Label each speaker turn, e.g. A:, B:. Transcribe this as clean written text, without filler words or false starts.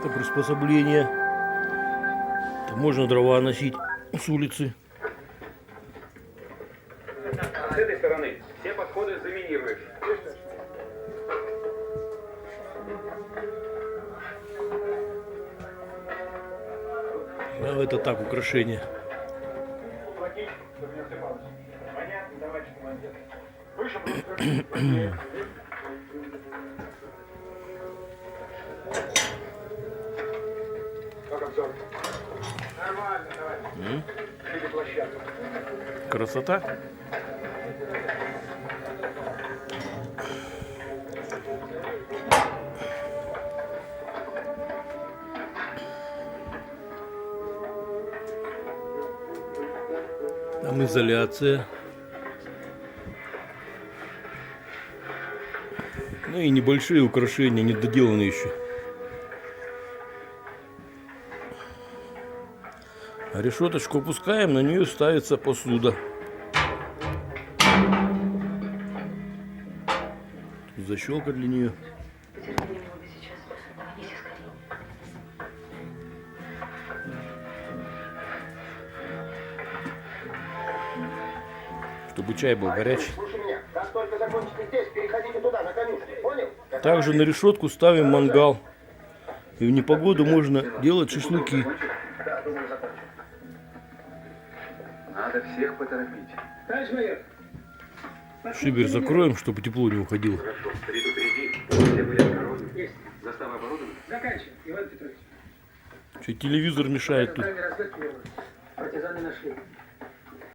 A: Это приспособление. Это можно дрова носить с улицы.
B: С этой стороны все подходы заминируешь.
A: А это так, украшение.
B: Понятно, товарищ командир. Выше Как обзор? Нормально, товарищ. Или площадка.
A: Красота. Там изоляция. Ну и небольшие украшения, не доделаны еще. А решеточку опускаем, на нее ставится посуда. Тут защелка для нее. Чтобы чай был горячий.
B: Как только закончите здесь, переходите туда, на конюшню. Понял?
A: Также на решетку ставим мангал. И в непогоду можно делать шашлыки.
B: Да, думаю, закончим. Надо всех поторопить. Товарищ майор.
A: Шибер закроем, чтобы тепло не уходило.
B: Хорошо, предупреди. Все были осторожны. Есть. Застава оборудована? Заканчиваем, Иван Петрович.
A: Что, телевизор мешает тут.
B: Разведки партизаны нашли.